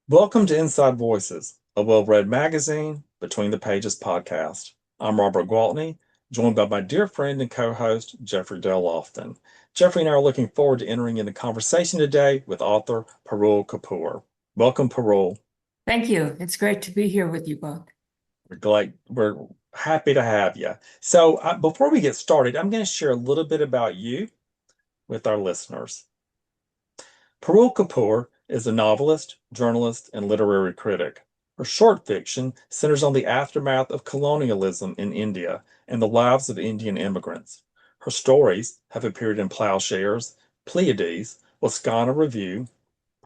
Welcome to Inside Voices, a well-read magazine, Between the Pages podcast. I'm Robert Gwaltney, joined by my dear friend and co-host, Jeffrey Dale Lofton. Jeffrey and I are looking forward to entering into conversation today with author Parul Kapur. Welcome, Parul. Thank you. It's great to be here with you both. We're happy to have you. So, before we get started, I'm going to share a little bit about you with our listeners. Parul Kapur is a novelist, journalist, and literary critic. Her short fiction centers on the aftermath of colonialism in India and the lives of Indian immigrants. Her stories have appeared in Ploughshares, Pleiades, Wascana Review,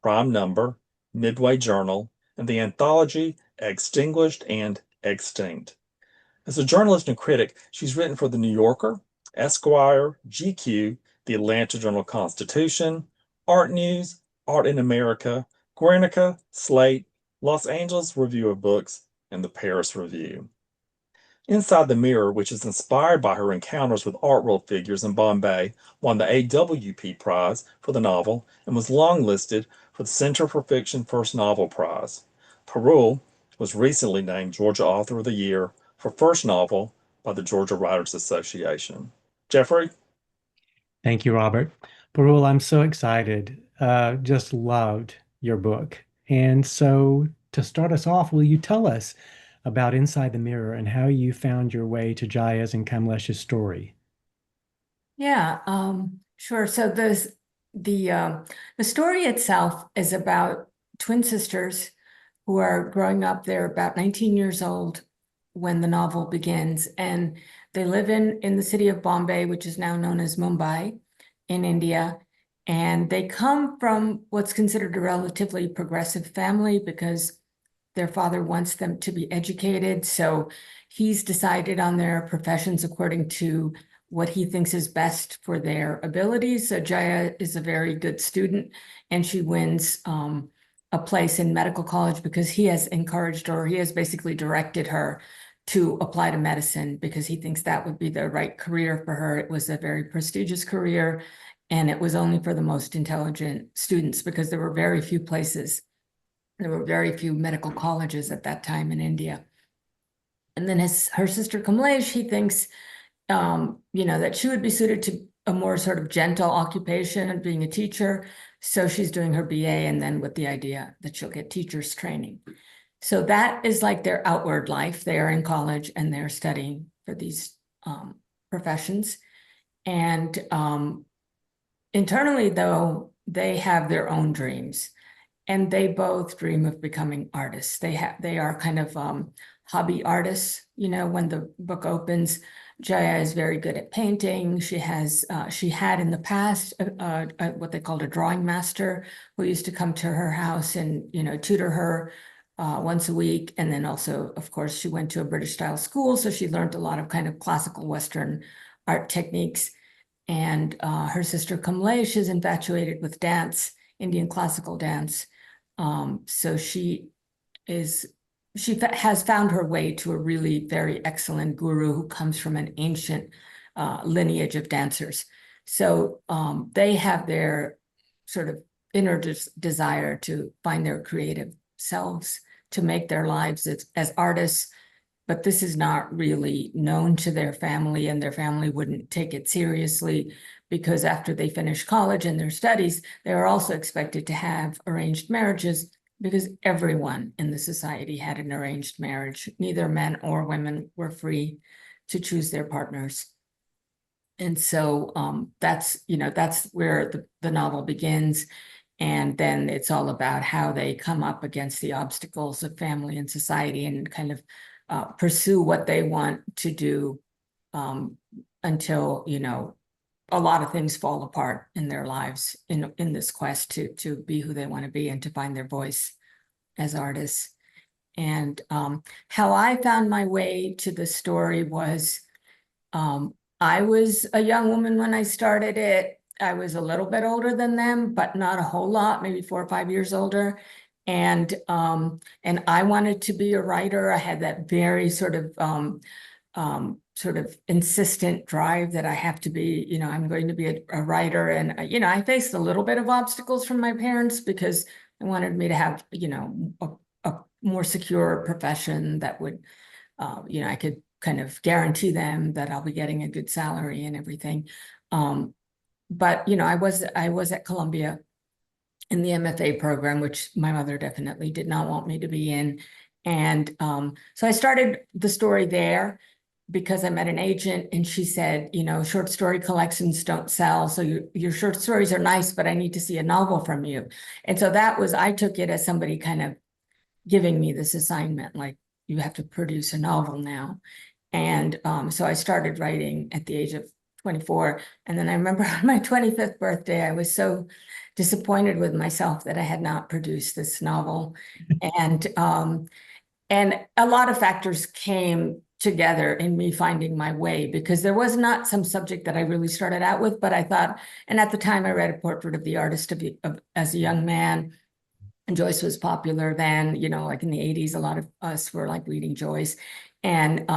Prime Number, Midway Journal, and the anthology Extinguished and Extinct. As a journalist and critic, she's written for The New Yorker, Esquire, GQ, the Atlanta Journal-Constitution, ARTnews, Art in America, Guernica, Slate, Los Angeles Review of Books, and the Paris Review. Inside the Mirror, which is inspired by her encounters with art world figures in Bombay, won the AWP Prize for the novel and was longlisted for the Center for Fiction First Novel Prize. Parul was recently named Georgia Author of the Year for First Novel by the Georgia Writers Association. Jeffrey? Thank you, Robert. Parul, I'm so excited. Just loved your book. And so to start us off, will you tell us about Inside the Mirror and how you found your way to Jaya's and Kamlesh's story? Yeah, sure. So the story itself is about twin sisters who are growing up. They're about 19 years old when the novel begins, and they live in the city of Bombay, which is now known as Mumbai in India. And they come from what's considered a relatively progressive family because their father wants them to be educated. So he's decided on their professions according to what he thinks is best for their abilities. So Jaya is a very good student, and she wins a place in medical college because he has encouraged her, he has basically directed her to apply to medicine because he thinks that would be the right career for her. It was a very prestigious career, and it was only for the most intelligent students because there were very few places. There were very few medical colleges at that time in India. And then her sister Kamlesh, he thinks, that she would be suited to a more sort of gentle occupation of being a teacher. So she's doing her BA, and then with the idea that she'll get teacher's training. So that is like their outward life. They are in college and they're studying for these professions. And internally, though, they have their own dreams. And they both dream of becoming artists. They are kind of hobby artists. When the book opens, Jaya is very good at painting. She had in the past what they called a drawing master who used to come to her house and tutor her once a week. And then also, of course, she went to a British style school, so she learned a lot of kind of classical Western art techniques. And her sister Kamlesh is infatuated with dance, Indian classical dance. So she has found her way to a really very excellent guru who comes from an ancient lineage of dancers. So they have their sort of inner desire to find their creative selves, to make their lives as artists. But this is not really known to their family, and their family wouldn't take it seriously because after they finish college and their studies, they are also expected to have arranged marriages because everyone in the society had an arranged marriage. Neither men or women were free to choose their partners. And so that's where the novel begins. And then it's all about how they come up against the obstacles of family and society and kind of pursue what they want to do until, a lot of things fall apart in their lives in this quest to be who they want to be and to find their voice as artists. And how I found my way to the story was I was a young woman when I started it. I was a little bit older than them, but not a whole lot, maybe 4 or 5 years older. And I wanted to be a writer. I had that very sort of insistent drive that I have to be, I'm going to be a writer. And, I faced a little bit of obstacles from my parents because They wanted me to have, a more secure profession that would, I could kind of guarantee them that I'll be getting a good salary and everything. But I was at Columbia in the MFA program, which my mother definitely did not want me to be in. And so I started the story there because I met an agent and she said, short story collections don't sell. So your short stories are nice, but I need to see a novel from you. And so I took it as somebody kind of giving me this assignment, like you have to produce a novel now. And so I started writing at the age of 24. And then I remember on my 25th birthday, I was so disappointed with myself that I had not produced this novel. And a lot of factors came together in me finding my way, because there was not some subject that I really started out with, but I thought, and at the time I read A Portrait of the Artist as a young man. And Joyce was popular then, like in the 80s, a lot of us were like reading Joyce. And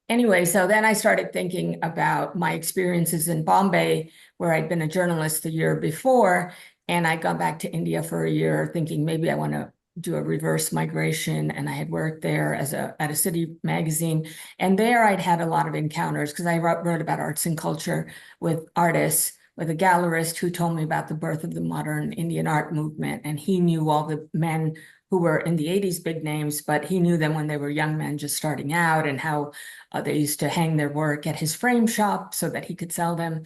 anyway, so then I started thinking about my experiences in Bombay, where I'd been a journalist the year before. And I'd gone back to India for a year thinking maybe I want to do a reverse migration. And I had worked there at a city magazine. And there I'd had a lot of encounters because I wrote about arts and culture with artists, with a gallerist who told me about the birth of the modern Indian art movement. And he knew all the men who were in the 80s big names, but he knew them when they were young men just starting out, and how they used to hang their work at his frame shop so that he could sell them.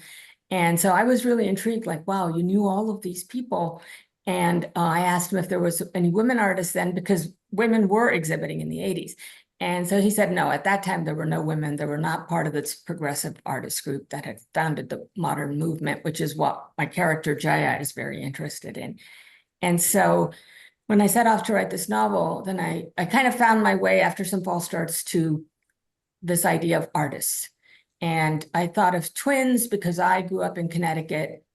And so I was really intrigued, like, wow, you knew all of these people. And I asked him if there was any women artists then, because women were exhibiting in the 80s. And so he said, no, at that time, there were no women. They were not part of this progressive artist group that had founded the modern movement, which is what my character Jaya is very interested in. And so when I set off to write this novel, then I kind of found my way after some false starts to this idea of artists. And I thought of twins because I grew up in Connecticut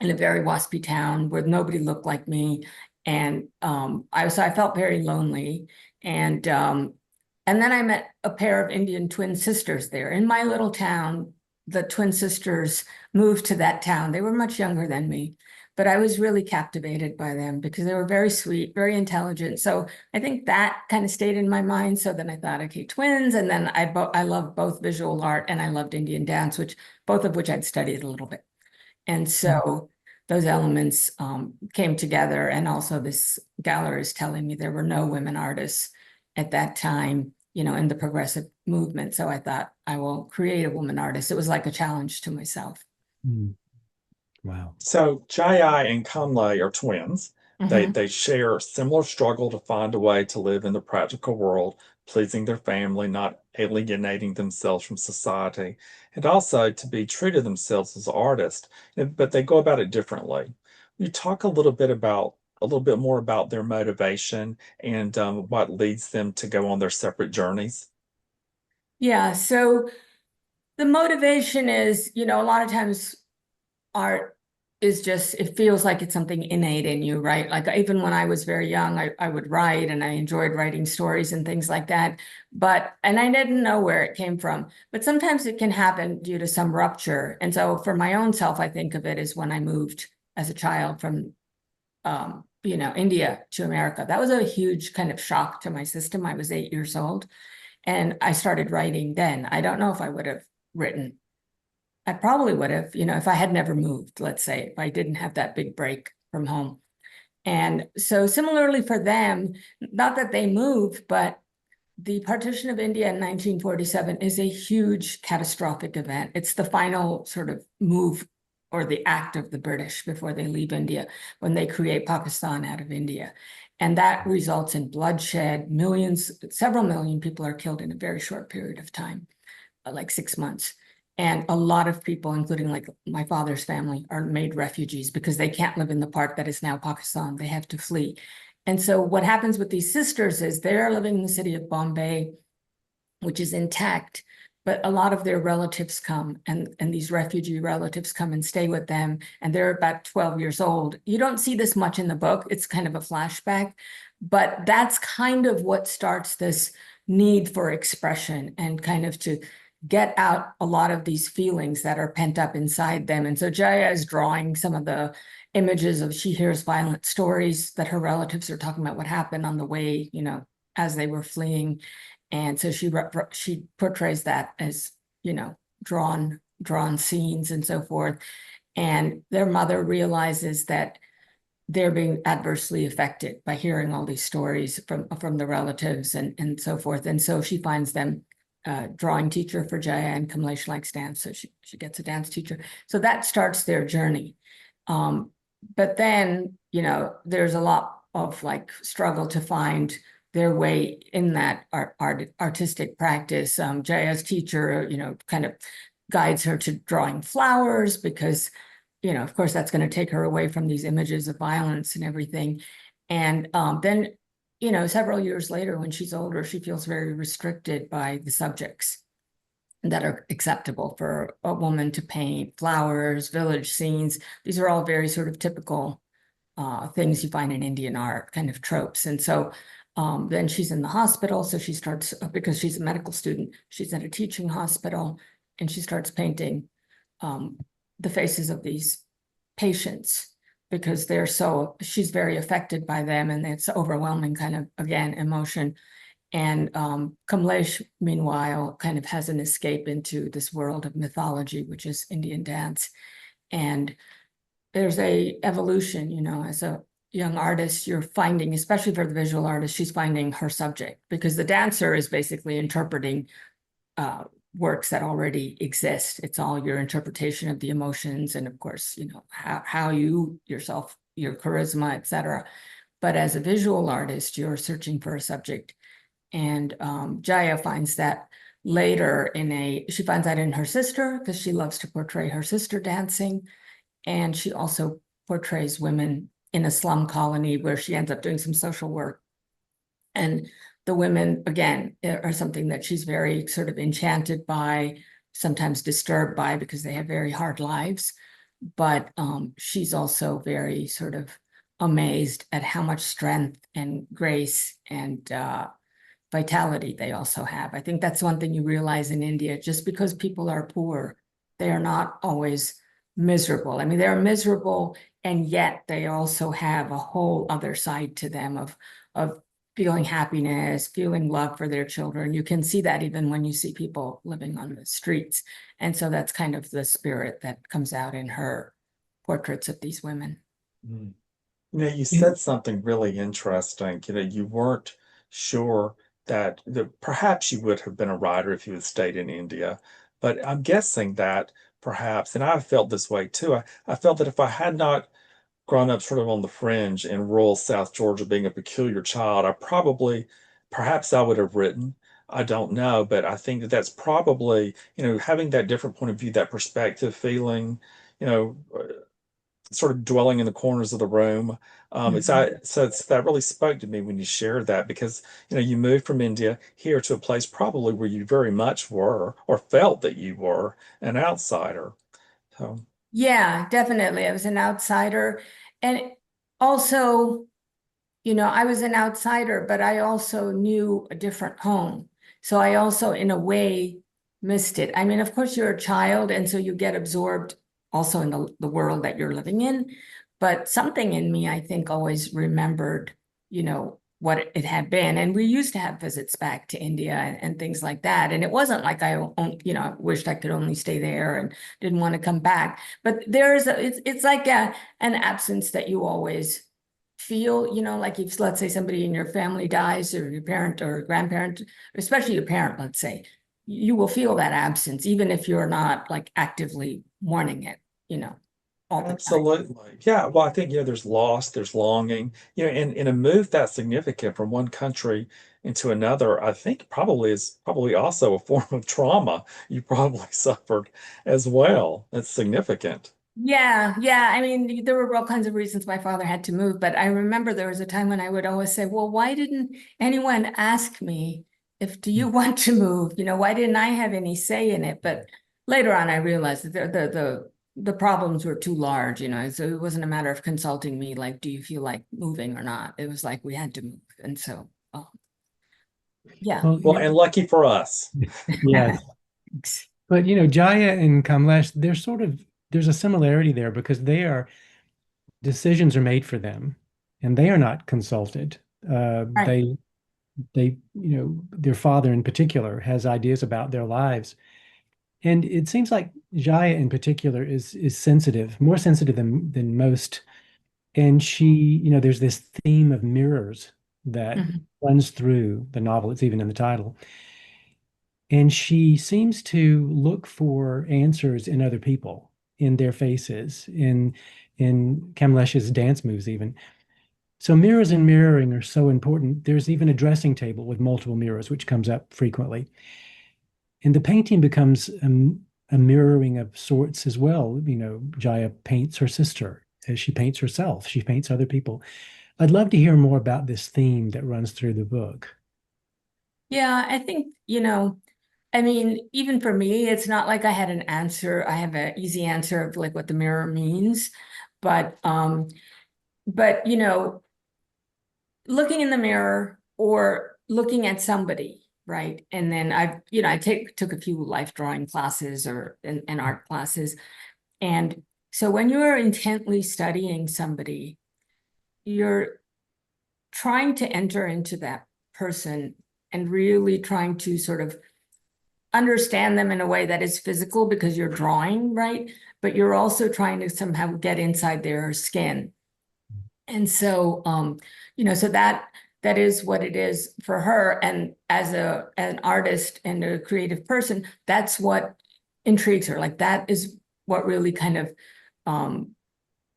in a very waspy town where nobody looked like me. And I felt very lonely. And then I met a pair of Indian twin sisters there. In my little town, the twin sisters moved to that town. They were much younger than me, but I was really captivated by them because they were very sweet, very intelligent. So I think that kind of stayed in my mind. So then I thought, okay, twins. And then I love both visual art and I loved Indian dance, both of which I'd studied a little bit. And so those elements came together. And also this gallery is telling me there were no women artists at that time, in the progressive movement. So I thought I will create a woman artist. It was like a challenge to myself. Mm. Wow. So Jai and Kamla are twins. Mhm. They share a similar struggle to find a way to live in the practical world, pleasing their family, not alienating themselves from society, and also to be true to themselves as artists. But they go about it differently. You talk a little bit more about their motivation and what leads them to go on their separate journeys. Yeah, so the motivation is, a lot of times art is just, it feels like it's something innate in you, right? Like even when I was very young, I would write and I enjoyed writing stories and things like that. And I didn't know where it came from, but sometimes it can happen due to some rupture. And so for my own self, I think of it as when I moved as a child from, India to America. That was a huge kind of shock to my system. I was 8 years old and I started writing then. I don't know if I would have written. I probably would have, if I had never moved, let's say, if I didn't have that big break from home. And so similarly for them, not that they moved, but the partition of India in 1947 is a huge catastrophic event. It's the final sort of move or the act of the British before they leave India, when they create Pakistan out of India. And that results in bloodshed. Several million people are killed in a very short period of time, like 6 months. And a lot of people, including like my father's family, are made refugees because they can't live in the part that is now Pakistan. They have to flee. And so what happens with these sisters is they're living in the city of Bombay, which is intact, but a lot of their relatives come and these refugee relatives come and stay with them. And they're about 12 years old. You don't see this much in the book. It's kind of a flashback, but that's kind of what starts this need for expression and kind of to get out a lot of these feelings that are pent up inside them. And so Jaya is drawing some of the images of, she hears violent stories that her relatives are talking about what happened on the way, as they were fleeing. And so she portrays that as, drawn scenes and so forth. And their mother realizes that they're being adversely affected by hearing all these stories from the relatives and so forth. And so she finds them drawing teacher for Jaya, and Kamlesh likes dance, so she gets a dance teacher. So that starts their journey. But then, there's a lot of like struggle to find their way in that artistic practice. Jaya's teacher, kind of guides her to drawing flowers because, of course, that's going to take her away from these images of violence and everything. And then, several years later, when she's older, she feels very restricted by the subjects that are acceptable for a woman to paint: flowers, village scenes. These are all very sort of typical things you find in Indian art, kind of tropes. And so then she's in the hospital. So she starts, because she's a medical student, she's at a teaching hospital, and she starts painting the faces of these patients because she's very affected by them, and it's overwhelming kind of, again, emotion. And Kamlesh, meanwhile, kind of has an escape into this world of mythology, which is Indian dance. And there's a evolution, as a young artist, you're finding, especially for the visual artist, she's finding her subject, because the dancer is basically interpreting works that already exist. It's all your interpretation of the emotions, and of course, how you yourself, your charisma, etc. But as a visual artist, you're searching for a subject. And Jaya finds that later she finds that in her sister, because she loves to portray her sister dancing. And she also portrays women in a slum colony where she ends up doing some social work. And the women, again, are something that she's very sort of enchanted by, sometimes disturbed by, because they have very hard lives. But she's also very sort of amazed at how much strength and grace and vitality they also have. I think that's one thing you realize in India. Just because people are poor, they are not always miserable. I mean, they're miserable, and yet they also have a whole other side to them of feeling happiness, feeling love for their children. You can see that even when you see people living on the streets. And so that's kind of the spirit that comes out in her portraits of these women. Mm. You said something really interesting. You weren't sure that perhaps you would have been a writer if you had stayed in India. But I'm guessing that perhaps, and I felt this way too, I felt that if I had not grown up sort of on the fringe in rural South Georgia, being a peculiar child, perhaps I would have written. I don't know, but I think that that's probably, having that different point of view, that perspective, feeling, you know, sort of dwelling in the corners of the room. That really spoke to me when you shared that, because you moved from India here to a place probably where you very much were, or felt that you were, an outsider. So Yeah, definitely. I was an outsider. And also, I was an outsider, but I also knew a different home. So I also, in a way, missed it. I mean, of course, you're a child, and so you get absorbed also in the world that you're living in. But something in me, I think, always remembered, what it had been. And we used to have visits back to India and things like that. And it wasn't like I wished I could only stay there and didn't want to come back. But it's like an absence that you always feel, like if, let's say, somebody in your family dies, or your parent or grandparent, especially your parent, let's say, you will feel that absence, even if you're not like actively mourning it, all the time. absolutely. Yeah. Well, I think, there's loss, there's longing, and in a move that's significant from one country into another, I think is probably also a form of trauma you probably suffered as well. That's significant. Yeah. I mean, there were all kinds of reasons my father had to move, but I remember there was a time when I would always say, well, why didn't anyone ask me do you want to move? Why didn't I have any say in it? But later on, I realized that the problems were too large, so it wasn't a matter of consulting me, like, do you feel like moving or not? It was like, we had to move. And so, yeah. Well, Well, and lucky for us. yes. But Jaya and Kamlesh, there's a similarity there because decisions are made for them and they are not consulted. Right. Their father in particular has ideas about their lives. And it seems like Jaya in particular is sensitive, more sensitive than most. And there's this theme of mirrors that Mhm. runs through the novel. It's even in the title. And she seems to look for answers in other people, in their faces, in Kamlesh's dance moves even. So mirrors and mirroring are so important. There's even a dressing table with multiple mirrors, which comes up frequently. And the painting becomes a mirroring of sorts as well. Jaya paints her sister as she paints herself. She paints other people. I'd love to hear more about this theme that runs through the book. Yeah, I think, I mean, even for me, it's not like I had an answer. I have an easy answer of like what the mirror means, but but looking in the mirror or looking at somebody, right? And then I took a few life drawing classes or in art classes. And so when you're intently studying somebody, you're trying to enter into that person and really trying to sort of understand them in a way that is physical because you're drawing, right? But you're also trying to somehow get inside their skin. And so, so that is what it is for her. And as an artist and a creative person, that's what intrigues her. Like that is what really kind of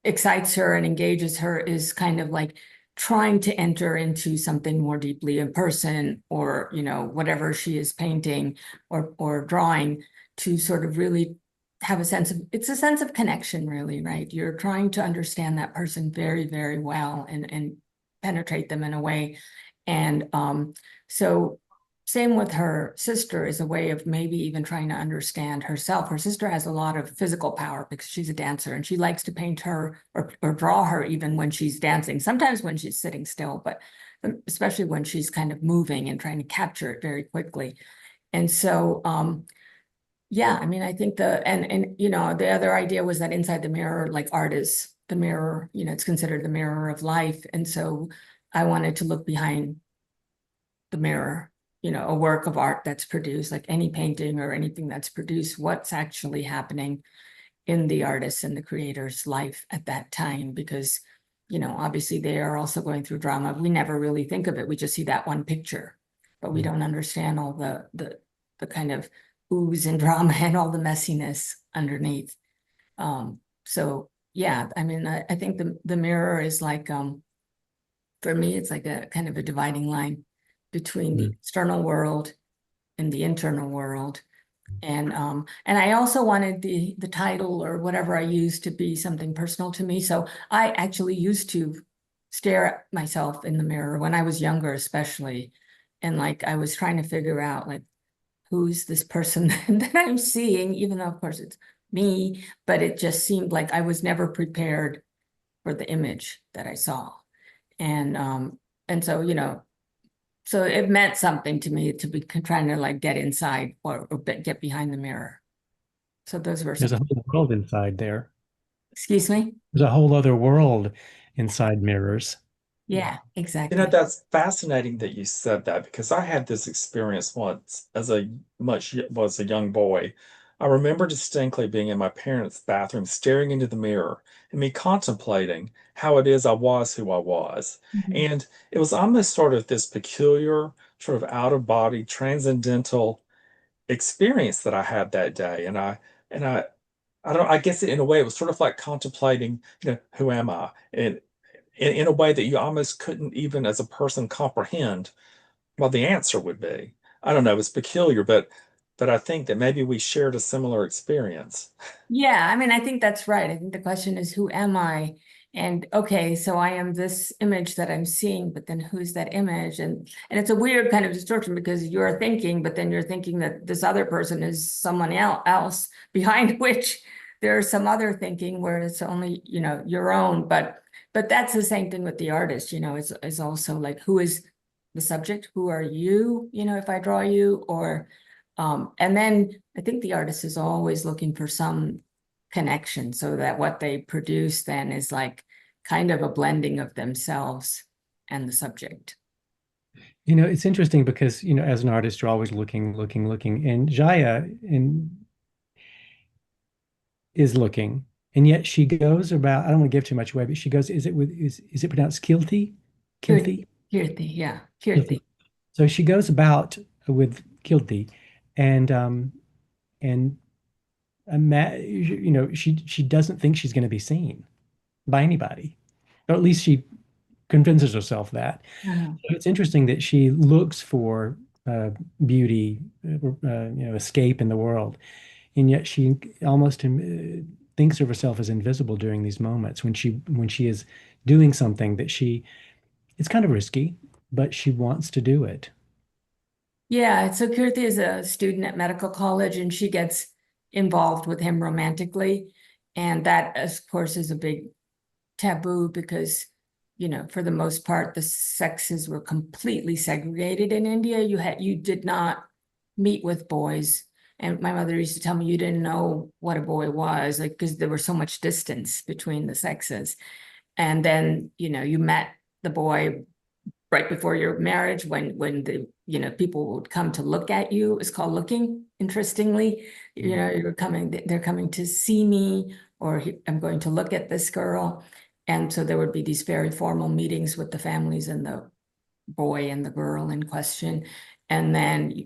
excites her and engages her, is kind of like trying to enter into something more deeply in person, or whatever she is painting or drawing, to sort of really have it's a sense of connection, really, right? You're trying to understand that person very, very well and penetrate them in a way. And so same with her sister, is a way of maybe even trying to understand herself. Her sister has a lot of physical power because she's a dancer, and she likes to paint her or draw her even when she's dancing, sometimes when she's sitting still, but especially when she's kind of moving and trying to capture it very quickly. And so, yeah, I mean, I think the other idea was that inside the mirror, like art is the mirror, it's considered the mirror of life. And so I wanted to look behind the mirror, a work of art that's produced, like any painting or anything that's produced, what's actually happening in the artist and the creator's life at that time. Because, obviously they are also going through drama. We never really think of it. We just see that one picture, but we don't understand all the kind of ooze and drama and all the messiness underneath. So yeah, I mean, I think the mirror is like, for me, it's like a kind of a dividing line between the external world and the internal world. And I also wanted the title or whatever I used to be something personal to me. So I actually used to stare at myself in the mirror when I was younger, especially. And like I was trying to figure out like, who's this person that I'm seeing, even though of course it's me, but it just seemed like I was never prepared for the image that I saw. And so, so it meant something to me to be trying to like get inside or get behind the mirror. So those were There's some, a whole world inside there. excuse me? There's a whole other world inside mirrors. Yeah, exactly. That's fascinating that you said that, because I had this experience once as was a young boy. I remember distinctly being in my parents' bathroom, staring into the mirror and me contemplating how it is I was who I was. Mhm. And it was almost sort of this peculiar, sort of out of body, transcendental experience that I had that day. I don't, I guess in a way it was sort of like contemplating, who am I? And in a way that you almost couldn't even as a person comprehend what the answer would be. I don't know, it's peculiar, but I think that maybe we shared a similar experience. Yeah, I mean, I think that's right. I think the question is, who am I? And okay, so I am this image that I'm seeing, but then who's that image? And it's a weird kind of distortion because you're thinking, but then you're thinking that this other person is someone else behind which there's some other thinking where it's only, your own. But that's the same thing with the artist, is also like, who is the subject? Who are you, if I draw you? Or And then I think the artist is always looking for some connection so that what they produce then is like kind of a blending of themselves and the subject. It's interesting because, as an artist, you're always looking, and is looking, and yet she goes about, I don't want to give too much away, but she goes, is it pronounced Kilty? Kilty? Kirti, yeah, Kilty. Kirti. So she goes about with Kilty, and and she doesn't think she's going to be seen by anybody, or at least she convinces herself that. Uh-huh. So it's interesting that she looks for beauty, escape in the world, and yet she almost thinks of herself as invisible during these moments when she is doing something that it's kind of risky, but she wants to do it. Yeah, so Kirti is a student at medical college and she gets involved with him romantically. And that, of course, is a big taboo because, for the most part, the sexes were completely segregated in India. You did not meet with boys. And my mother used to tell me you didn't know what a boy was, like, because there was so much distance between the sexes. And then, you met the boy right before your marriage when the people would come to look at you. It's called looking, interestingly. They're coming to see me, or I'm going to look at this girl. And so there would be these very formal meetings with the families and the boy and the girl in question. And then,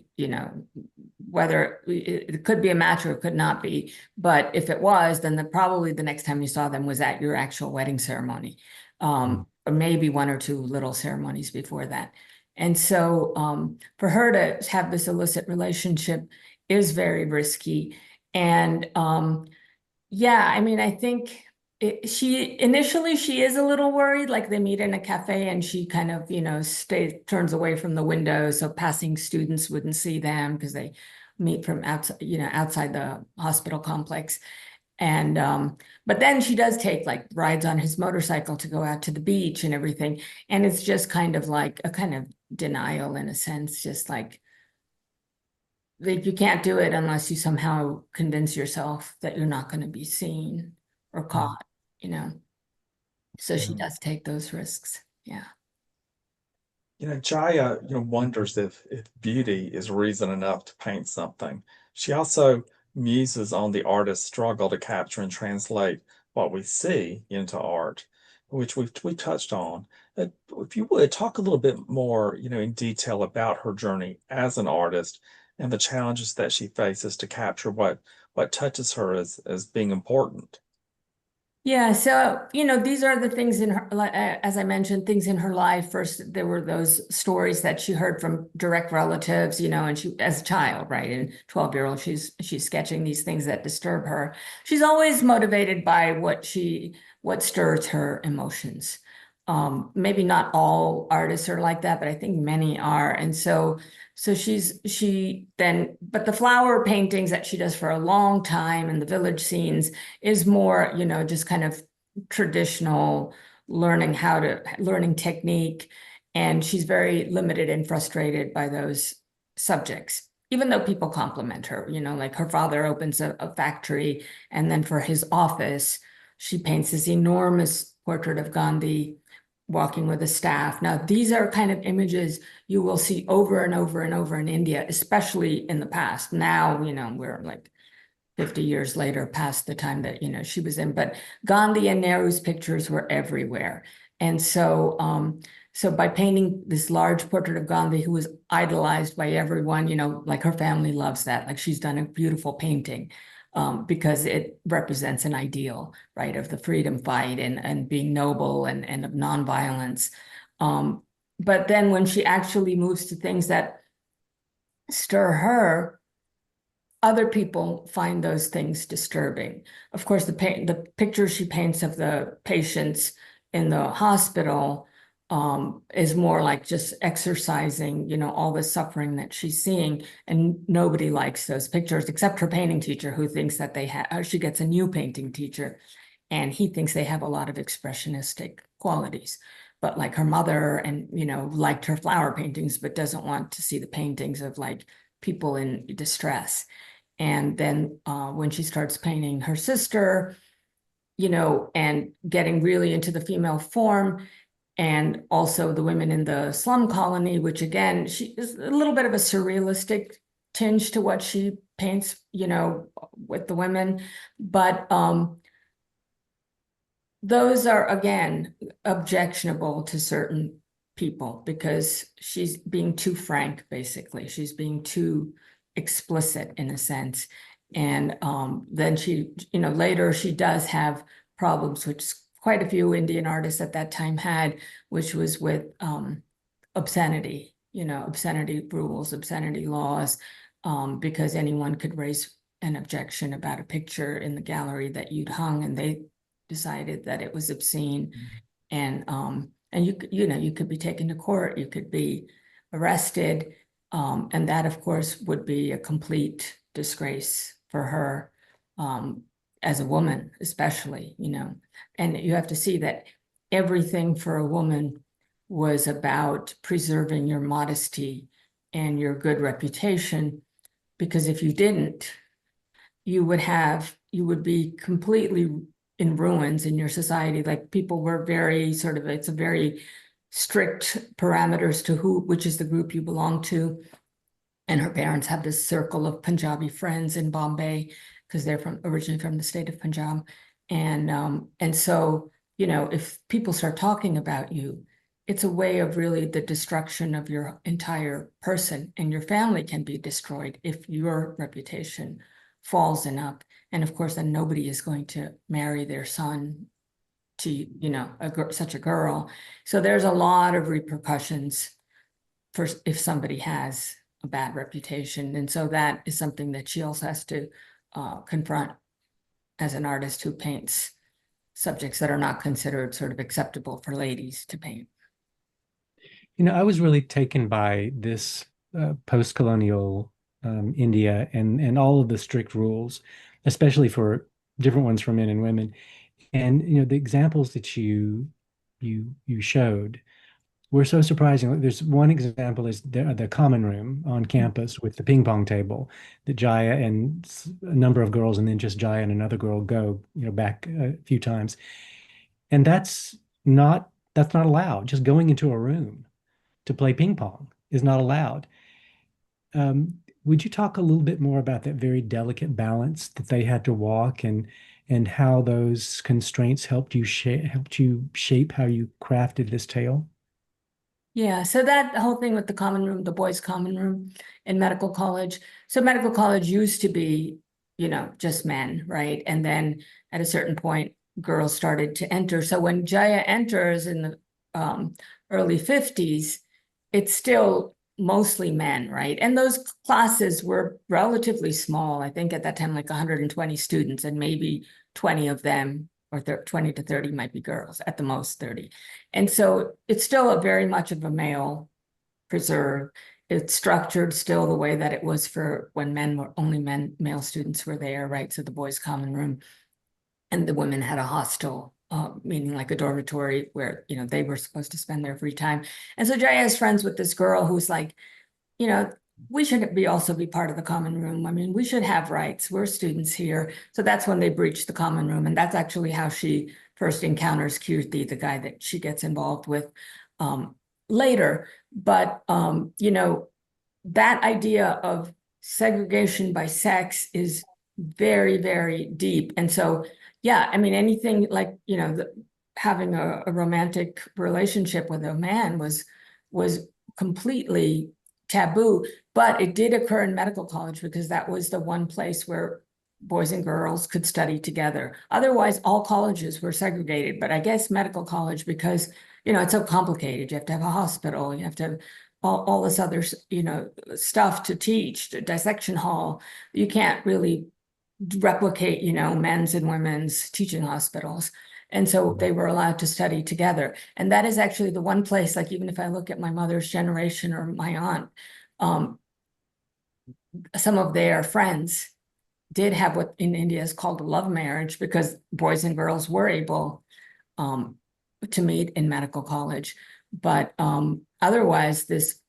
whether it could be a match or it could not be, but if it was, then probably the next time you saw them was at your actual wedding ceremony. Or maybe one or two little ceremonies before that. And so for her to have this illicit relationship is very risky. And yeah, I mean, I think she is a little worried, like they meet in a cafe and she kind of, turns away from the window so passing students wouldn't see them because they meet from outside the hospital complex. And but then she does take like rides on his motorcycle to go out to the beach and everything. And it's just kind of like a kind of denial in a sense, just like you can't do it unless you somehow convince yourself that you're not going to be seen or caught, So she does take those risks. Yeah. Jaya, wonders if beauty is reason enough to paint something. She also muses on the artist's struggle to capture and translate what we see into art, which we touched on. If you would talk a little bit more, in detail about her journey as an artist and the challenges that she faces to capture what touches her as being important. Yeah, so these are the things in her, as I mentioned, things in her life. First, there were those stories that she heard from direct relatives, and she, as a child, right, and 12-year-old, she's sketching these things that disturb her. She's always motivated by what stirs her emotions. Maybe not all artists are like that, but I think many are, and so but the flower paintings that she does for a long time and the village scenes is more, just kind of traditional learning technique. And she's very limited and frustrated by those subjects, even though people compliment her, like her father opens a factory and then for his office, she paints this enormous portrait of Gandhi walking with a staff. Now, these are kind of images you will see over and over and over in India, especially in the past. Now, we're like 50 years later past the time that, she was in, but Gandhi and Nehru's pictures were everywhere. And so, so by painting this large portrait of Gandhi, who was idolized by everyone, like her family loves that, like she's done a beautiful painting. Because it represents an ideal, right, of the freedom fight and being noble and of nonviolence. But then when she actually moves to things that stir her, other people find those things disturbing. Of course, the pictures she paints of the patients in the hospital is more like just exercising, all the suffering that she's seeing. And nobody likes those pictures except her painting teacher, who thinks that she gets a new painting teacher and he thinks they have a lot of expressionistic qualities. But like her mother and, liked her flower paintings, but doesn't want to see the paintings of like people in distress. And then when she starts painting her sister, and getting really into the female form, and also the women in the slum colony, which again, she is a little bit of a surrealistic tinge to what she paints, with the women. But those are, again, objectionable to certain people because she's being too frank, basically. She's being too explicit in a sense. And then she, later she does have problems, which quite a few Indian artists at that time had, which was with obscenity, obscenity rules, obscenity laws, because anyone could raise an objection about a picture in the gallery that you'd hung, and they decided that it was obscene. And you could be taken to court, you could be arrested, and that of course would be a complete disgrace for her, as a woman, especially, and you have to see that everything for a woman was about preserving your modesty and your good reputation, because if you didn't, you would be completely in ruins in your society. Like, people were very it's a very strict parameters to which is the group you belong to. And her parents have this circle of Punjabi friends in Bombay, because they're originally from the state of Punjab. And so, if people start talking about you, it's a way of really the destruction of your entire person, and your family can be destroyed if your reputation falls enough. And of course, then nobody is going to marry their son to, such a girl. So there's a lot of repercussions for if somebody has a bad reputation. And so that is something that she also has to confront as an artist who paints subjects that are not considered sort of acceptable for ladies to paint. I was really taken by this post-colonial India and all of the strict rules, especially for different ones for men and women. And the examples that you showed were so surprising. There's one example is the common room on campus with the ping pong table that Jaya and a number of girls, and then just Jaya and another girl go, back a few times. And that's not allowed. Just going into a room to play ping pong is not allowed. Would you talk a little bit more about that very delicate balance that they had to walk, and how those constraints helped you shape how you crafted this tale? Yeah, so that whole thing with the common room, the boys' common room in medical college. So medical college used to be, just men, right? And then at a certain point, girls started to enter. So when Jaya enters in the early 50s, it's still mostly men, right? And those classes were relatively small. I think at that time, like 120 students, and maybe 20 of them, or 20 to 30 might be girls, at the most 30. And so it's still very much of a male preserve. It's structured still the way that it was for when male students were there, right? So the boys' common room, and the women had a hostel, meaning like a dormitory where, they were supposed to spend their free time. And so Jaya is friends with this girl who's like, we should also be part of the common room. I mean, we should have rights. We're students here. So that's when they breach the common room. And that's actually how she first encounters Kirti, the guy that she gets involved with later. But, that idea of segregation by sex is very, very deep. And so, yeah, I mean, anything like, having a romantic relationship with a man was completely taboo. But it did occur in medical college because that was the one place where boys and girls could study together. Otherwise, all colleges were segregated. But I guess medical college, because, it's so complicated. You have to have a hospital. You have to have all this other, stuff to teach, the dissection hall. You can't really replicate, men's and women's teaching hospitals. And so they were allowed to study together. And that is actually the one place, like, even if I look at my mother's generation or my aunt, some of their friends did have what in India is called a love marriage, because boys and girls were able to meet in medical college. But otherwise, this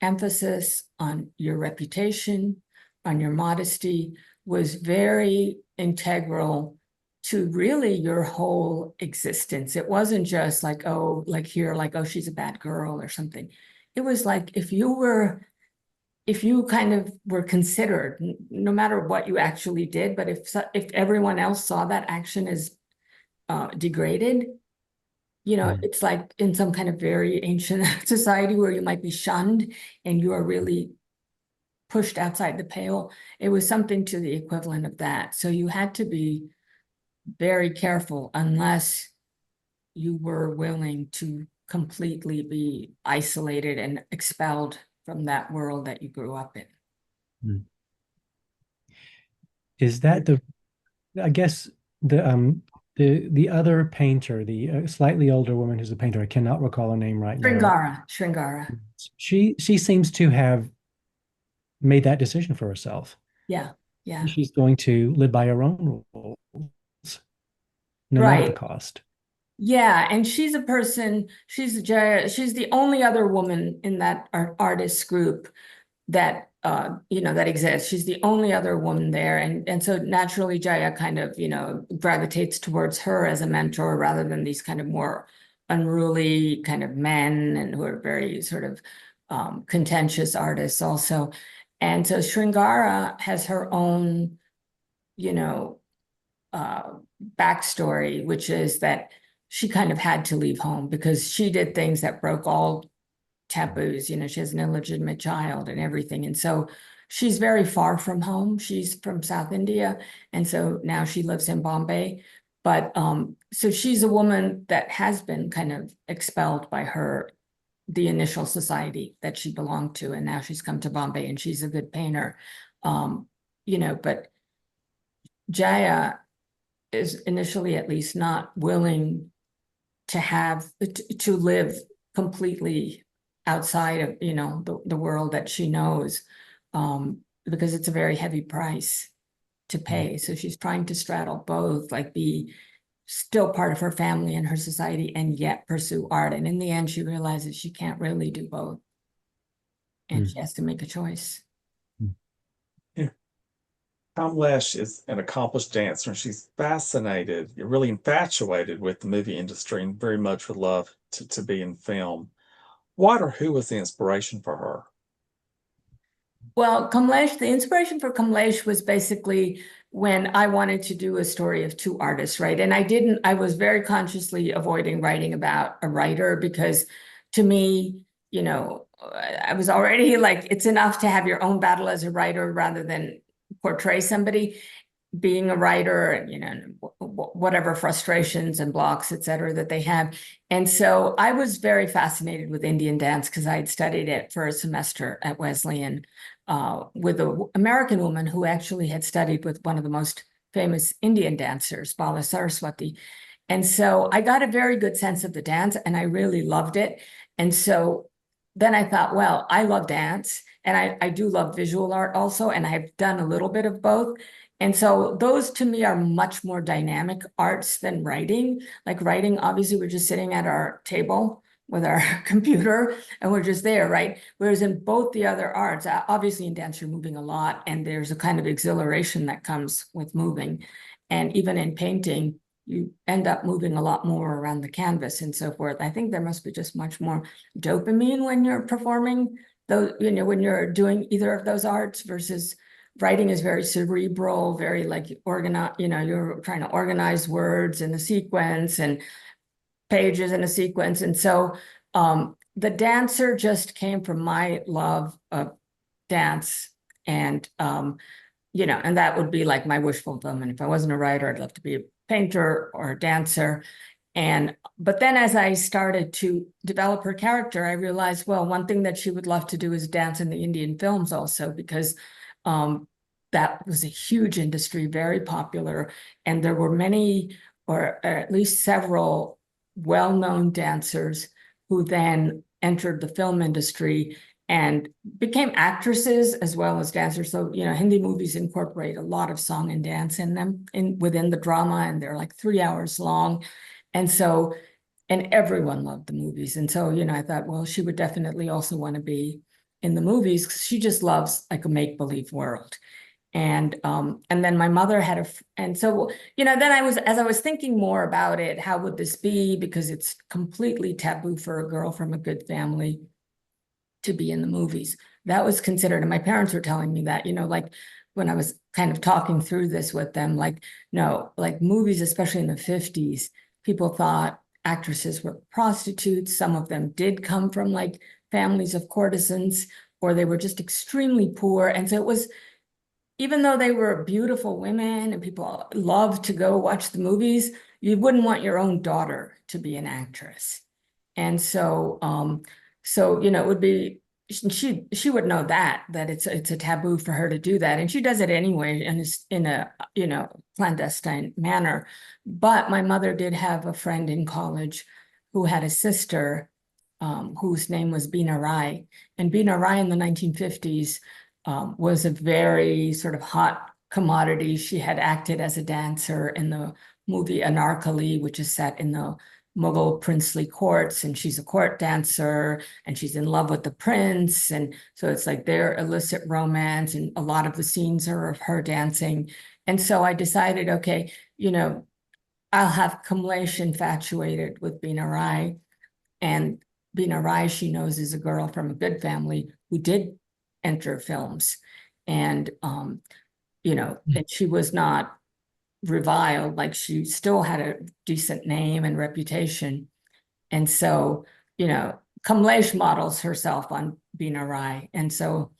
emphasis on your reputation, on your modesty was very integral to really your whole existence. It wasn't just like, oh, like here, like, oh, she's a bad girl or something. It was like if you kind of were considered, no matter what you actually did, but if everyone else saw that action as degraded, it's like in some kind of very ancient society where you might be shunned and you are really pushed outside the pale. It was something to the equivalent of that. So you had to be very careful unless you were willing to completely be isolated and expelled from that world that you grew up in. Is that I guess the other painter, the slightly older woman who's a painter, I cannot recall her name right now. Shringara. She seems to have made that decision for herself. Yeah. She's going to live by her own rules, no matter the cost. Yeah, and she's a person, she's the only other woman in that artist group that that exists. She's the only other woman there. And so naturally Jaya kind of, gravitates towards her as a mentor rather than these kind of more unruly kind of men and who are very sort of contentious artists also. And so Shringara has her own, backstory, which is that she kind of had to leave home because she did things that broke all taboos. She has an illegitimate child and everything. And so she's very far from home. She's from South India. And so now she lives in Bombay. But so she's a woman that has been kind of expelled by the initial society that she belonged to. And now she's come to Bombay and she's a good painter. But Jaya is initially at least not willing to live completely outside of the world that she knows, because it's a very heavy price to pay. So she's trying to straddle both, like be still part of her family and her society and yet pursue art. And in the end she realizes she can't really do both and she has to make a choice. Yeah. Kamlesh is an accomplished dancer and she's fascinated, really infatuated with the movie industry and very much would love to be in film. What or who was the inspiration for her? Well, the inspiration for Kamlesh was basically when I wanted to do a story of two artists, right? And I was very consciously avoiding writing about a writer because to me, I was already like, it's enough to have your own battle as a writer rather than portray somebody. Being a writer and whatever frustrations and blocks, et cetera, that they have. And so I was very fascinated with Indian dance because I had studied it for a semester at Wesleyan with an American woman who actually had studied with one of the most famous Indian dancers, Bala Saraswati. And so I got a very good sense of the dance and I really loved it. And so then I thought, well, I love dance and I do love visual art also, and I've done a little bit of both. And so those to me are much more dynamic arts than writing. Like writing, obviously, we're just sitting at our table with our computer and we're just there, right? Whereas in both the other arts, obviously in dance, you're moving a lot and there's a kind of exhilaration that comes with moving. And even in painting, you end up moving a lot more around the canvas and so forth. I think there must be just much more dopamine when you're performing, when you're doing either of those arts versus writing is very cerebral, very like organized, you're trying to organize words in a sequence and pages in a sequence. And so the dancer just came from my love of dance and, and that would be like my wish fulfillment. If I wasn't a writer, I'd love to be a painter or a dancer. But then as I started to develop her character, I realized, well, one thing that she would love to do is dance in the Indian films also, because that was a huge industry, very popular. And there were many, or at least several well-known dancers who then entered the film industry and became actresses as well as dancers. So, Hindi movies incorporate a lot of song and dance in them within the drama, and they're like 3 hours long. And so, and everyone loved the movies. And so, I thought, well, she would definitely also want to be in the movies, 'cause she just loves like a make-believe world. And then my mother had and so, then as I was thinking more about it, how would this be? Because it's completely taboo for a girl from a good family to be in the movies. That was considered, and my parents were telling me that, like when I was kind of talking through this with them, like, no, like movies, especially in the 50s, people thought actresses were prostitutes. Some of them did come from like families of courtesans, or they were just extremely poor. And so it was, even though they were beautiful women and people loved to go watch the movies, you wouldn't want your own daughter to be an actress. And so, it would be, she would know that it's a taboo for her to do that. And she does it anyway in a, clandestine manner. But my mother did have a friend in college who had a sister whose name was Bina Rai. And Bina Rai in the 1950s was a very sort of hot commodity. She had acted as a dancer in the movie Anarkali, which is set in the Mughal princely courts, and she's a court dancer, and she's in love with the prince. And so it's like their illicit romance, and a lot of the scenes are of her dancing. And so I decided, okay, I'll have Kamlesh infatuated with Bina Rai. And Bina Rai, she knows, is a girl from a good family who did enter films. And, and she was not reviled, like she still had a decent name and reputation. And so, Kamlesh models herself on Bina Rai. And so,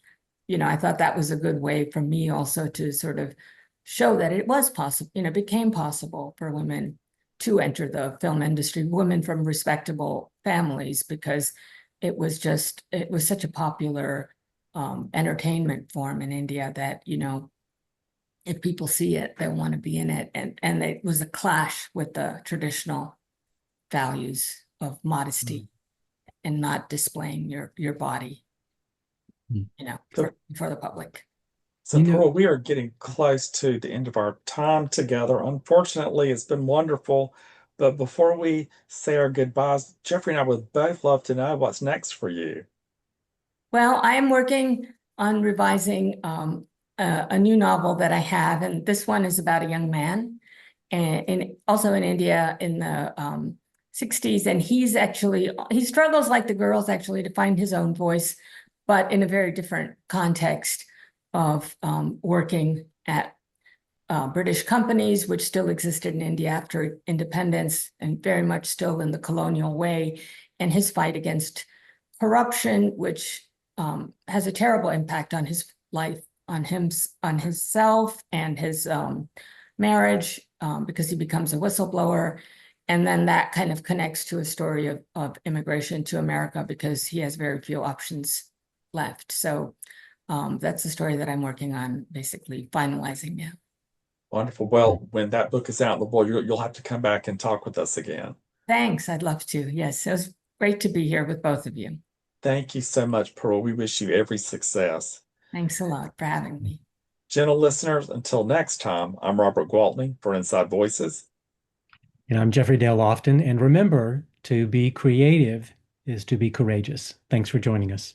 I thought that was a good way for me also to sort of show that it was possible, became possible for women to enter the film industry, women from respectable families, because it was such a popular entertainment form in India that, if people see it, they want to be in it. And it was a clash with the traditional values of modesty and not displaying your body, for the public. So, Pearl, we are getting close to the end of our time together. Unfortunately, it's been wonderful. But before we say our goodbyes, Jeffrey and I would both love to know what's next for you. Well, I am working on revising a new novel that I have, and this one is about a young man, and also in India in the 60s, and he struggles like the girls actually to find his own voice, but in a very different context of working at British companies, which still existed in India after independence and very much still in the colonial way, and his fight against corruption, which has a terrible impact on his life, on himself and his marriage, because he becomes a whistleblower. And then that kind of connects to a story of immigration to America, because he has very few options left. So that's the story that I'm working on, basically finalizing now. Wonderful. Well, when that book is out in the world, you'll have to come back and talk with us again. Thanks. I'd love to. Yes, it was great to be here with both of you. Thank you so much, Pearl. We wish you every success. Thanks a lot for having me. Gentle listeners, until next time, I'm Robert Gwaltney for Inside Voices. And I'm Jeffrey Dale Lofton. And remember, to be creative is to be courageous. Thanks for joining us.